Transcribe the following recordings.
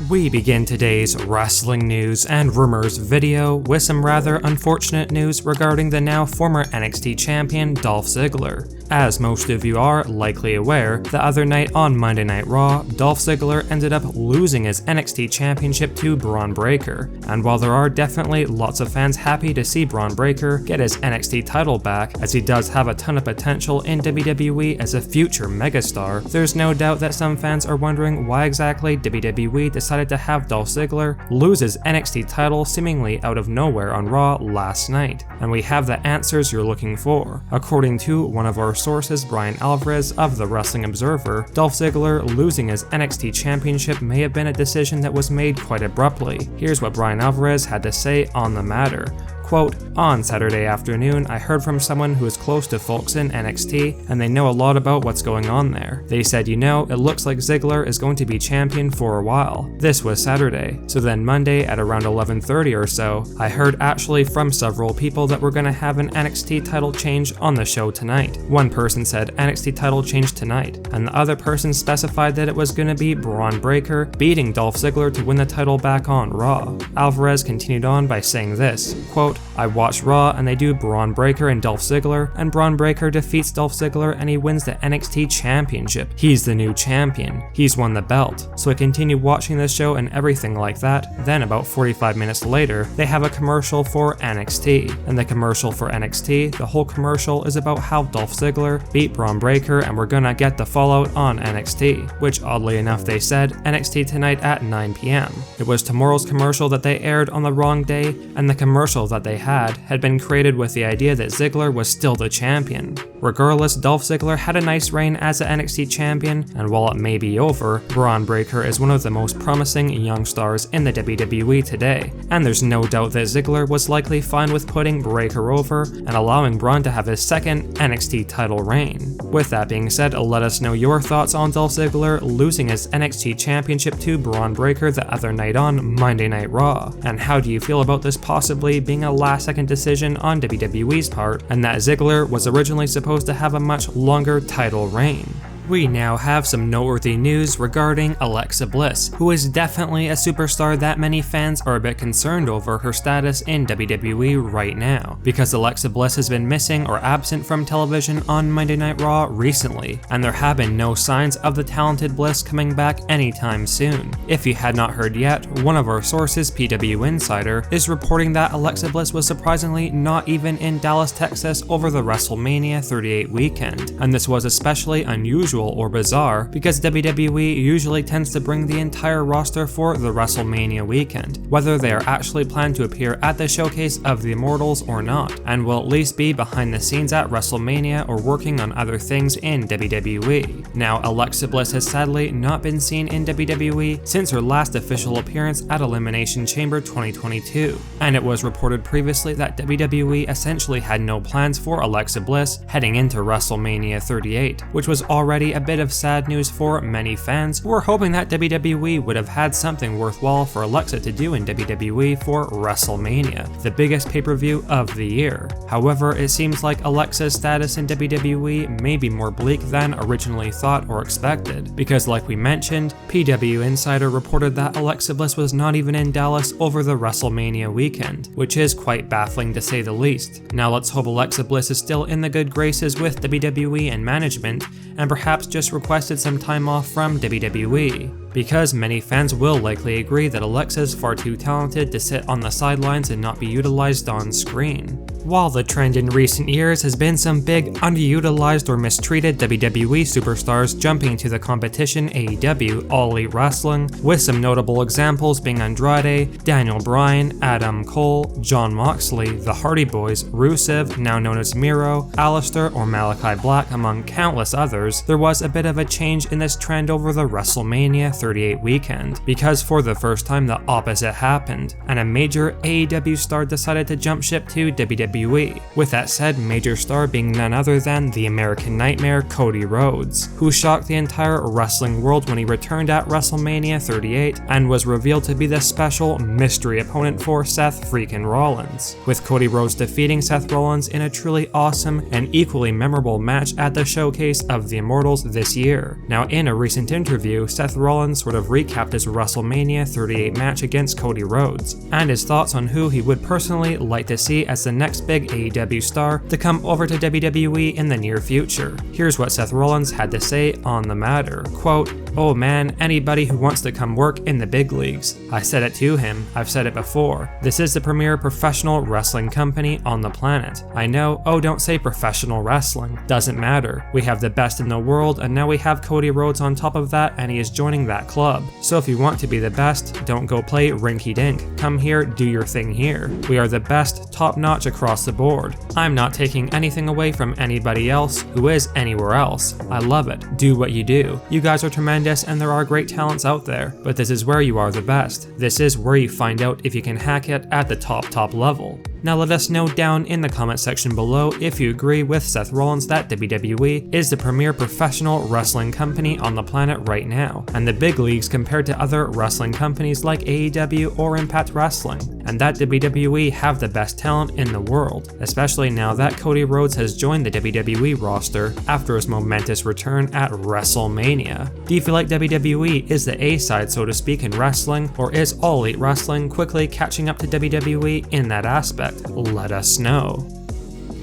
We begin today's wrestling news and rumors video with some rather unfortunate news regarding the now former NXT champion Dolph Ziggler. As most of you are likely aware, the other night on Monday Night Raw, Dolph Ziggler ended up losing his NXT championship to Bron Breakker, and while there are definitely lots of fans happy to see Bron Breakker get his NXT title back, as he does have a ton of potential in WWE as a future megastar, there's no doubt that some fans are wondering why exactly WWE decided to have Dolph Ziggler lose his NXT title seemingly out of nowhere on Raw last night, and we have the answers you're looking for. According to one of our sources, Brian Alvarez of The Wrestling Observer, Dolph Ziggler losing his NXT championship may have been a decision that was made quite abruptly. Here's what Brian Alvarez had to say on the matter. Quote, "On Saturday afternoon, I heard from someone who is close to folks in NXT, and they know a lot about what's going on there. They said, you know, it looks like Ziggler is going to be champion for a while." This was Saturday. So then Monday at around 11:30 or so, I heard actually from several people that we're gonna have an NXT title change on the show tonight. One person said NXT title change tonight, and the other person specified that it was gonna be Bron Breakker beating Dolph Ziggler to win the title back on Raw. Alvarez continued on by saying this, quote, "I watched Raw and they do Bron Breakker and Dolph Ziggler, and Bron Breakker defeats Dolph Ziggler and he wins the NXT championship. He's the new champion. He's won the belt." So I continued watching this show and everything like that. Then about 45 minutes later, they have a commercial for NXT. And the commercial for NXT, the whole commercial is about how Dolph Ziggler beat Bron Breakker and we're gonna get the fallout on NXT, which oddly enough they said NXT tonight at 9 p.m. It was tomorrow's commercial that they aired on the wrong day, and the commercial that they had been created with the idea that Ziggler was still the champion. Regardless, Dolph Ziggler had a nice reign as an NXT champion, and while it may be over, Bron Breakker is one of the most promising young stars in the WWE today, and there's no doubt that Ziggler was likely fine with putting Breakker over and allowing Bron to have his second NXT title reign. With that being said, let us know your thoughts on Dolph Ziggler losing his NXT championship to Bron Breakker the other night on Monday Night Raw, and how do you feel about this possibly being a last-second decision on WWE's part, and that Ziggler was originally supposed to have a much longer title reign? We now have some noteworthy news regarding Alexa Bliss, who is definitely a superstar that many fans are a bit concerned over her status in WWE right now, because Alexa Bliss has been missing or absent from television on Monday Night Raw recently, and there have been no signs of the talented Bliss coming back anytime soon. If you had not heard yet, one of our sources, PWInsider, is reporting that Alexa Bliss was surprisingly not even in Dallas, Texas over the WrestleMania 38 weekend, and this was especially unusual or bizarre because WWE usually tends to bring the entire roster for the WrestleMania weekend, whether they are actually planned to appear at the Showcase of the Immortals or not, and will at least be behind the scenes at WrestleMania or working on other things in WWE. Now, Alexa Bliss has sadly not been seen in WWE since her last official appearance at Elimination Chamber 2022, and it was reported previously that WWE essentially had no plans for Alexa Bliss heading into WrestleMania 38, which was already a bit of sad news for many fans who were hoping that WWE would have had something worthwhile for Alexa to do in WWE for WrestleMania, the biggest pay-per-view of the year. However, it seems like Alexa's status in WWE may be more bleak than originally thought or expected, because like we mentioned, PWInsider reported that Alexa Bliss was not even in Dallas over the WrestleMania weekend, which is quite baffling to say the least. Now let's hope Alexa Bliss is still in the good graces with WWE and management, and perhaps just requested some time off from WWE, because many fans will likely agree that Alexa is far too talented to sit on the sidelines and not be utilized on screen. While the trend in recent years has been some big underutilized or mistreated WWE superstars jumping to the competition AEW, All Elite Wrestling, with some notable examples being Andrade, Daniel Bryan, Adam Cole, Jon Moxley, the Hardy Boys, Rusev, now known as Miro, Aleister or Malachi Black, among countless others, there was a bit of a change in this trend over the WrestleMania 38 weekend, because for the first time the opposite happened, and a major AEW star decided to jump ship to WWE WWE. With that said, major star being none other than the American Nightmare Cody Rhodes, who shocked the entire wrestling world when he returned at WrestleMania 38 and was revealed to be the special mystery opponent for Seth freaking Rollins, with Cody Rhodes defeating Seth Rollins in a truly awesome and equally memorable match at the Showcase of the Immortals this year. Now, in a recent interview, Seth Rollins sort of recapped his WrestleMania 38 match against Cody Rhodes, and his thoughts on who he would personally like to see as the next big AEW star to come over to WWE in the near future. Here's what Seth Rollins had to say on the matter. Quote, "Oh man, anybody who wants to come work in the big leagues. I said it to him, I've said it before. This is the premier professional wrestling company on the planet. I know, oh don't say professional wrestling. Doesn't matter. We have the best in the world and now we have Cody Rhodes on top of that and he is joining that club. So if you want to be the best, don't go play rinky dink. Come here, do your thing here. We are the best, top notch across the board. I'm not taking anything away from anybody else who is anywhere else. I love it. Do what you do. You guys are tremendous and there are great talents out there, but this is where you are the best. This is where you find out if you can hack it at the top level." Now let us know down in the comment section below if you agree with Seth Rollins that WWE is the premier professional wrestling company on the planet right now, and the big leagues compared to other wrestling companies like AEW or Impact Wrestling, and that WWE have the best talent in the world, especially now that Cody Rhodes has joined the WWE roster after his momentous return at WrestleMania. Do you feel like WWE is the A-side, so to speak, in wrestling, or is All Elite Wrestling quickly catching up to WWE in that aspect? Let us know.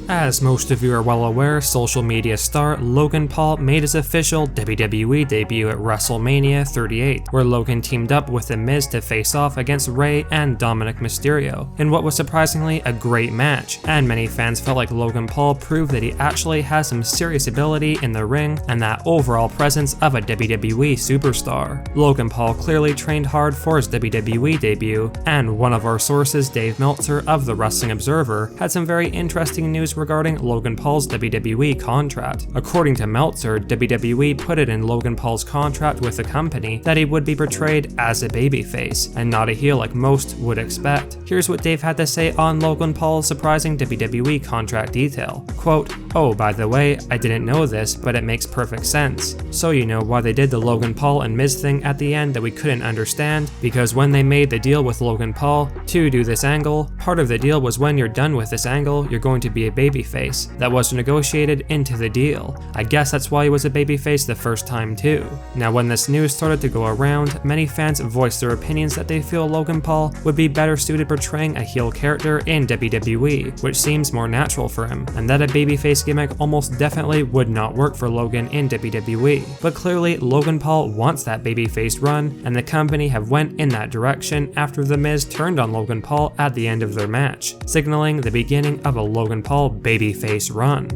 As most of you are well aware, social media star Logan Paul made his official WWE debut at WrestleMania 38, where Logan teamed up with The Miz to face off against Rey and Dominic Mysterio, in what was surprisingly a great match, and many fans felt like Logan Paul proved that he actually has some serious ability in the ring and that overall presence of a WWE superstar. Logan Paul clearly trained hard for his WWE debut, and one of our sources, Dave Meltzer of The Wrestling Observer, had some very interesting news regarding Logan Paul's WWE contract. According to Meltzer, WWE put it in Logan Paul's contract with the company that he would be portrayed as a babyface, and not a heel like most would expect. Here's what Dave had to say on Logan Paul's surprising WWE contract detail. Quote, "Oh, by the way, I didn't know this, but it makes perfect sense. So you know why they did the Logan Paul and Miz thing at the end that we couldn't understand? Because when they made the deal with Logan Paul to do this angle, part of the deal was when you're done with this angle, you're going to be a babyface. That was negotiated into the deal. I guess that's why he was a babyface the first time too." Now when this news started to go around, many fans voiced their opinions that they feel Logan Paul would be better suited portraying a heel character in WWE, which seems more natural for him, and that a babyface gimmick almost definitely would not work for Logan in WWE. But clearly Logan Paul wants that babyface run, and the company have went in that direction after The Miz turned on Logan Paul at the end of their match, signaling the beginning of a Logan Paul babyface run.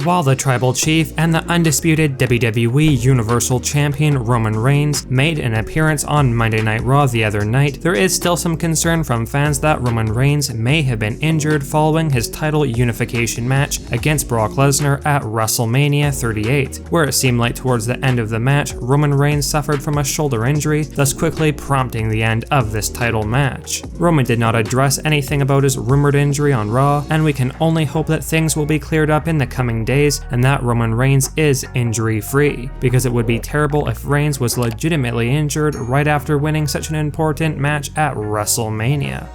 While the Tribal Chief and the undisputed WWE Universal Champion Roman Reigns made an appearance on Monday Night Raw the other night, there is still some concern from fans that Roman Reigns may have been injured following his title unification match against Brock Lesnar at WrestleMania 38, where it seemed like towards the end of the match, Roman Reigns suffered from a shoulder injury, thus quickly prompting the end of this title match. Roman did not address anything about his rumored injury on Raw, and we can only hope that things will be cleared up in the coming days and that Roman Reigns is injury-free, because it would be terrible if Reigns was legitimately injured right after winning such an important match at WrestleMania.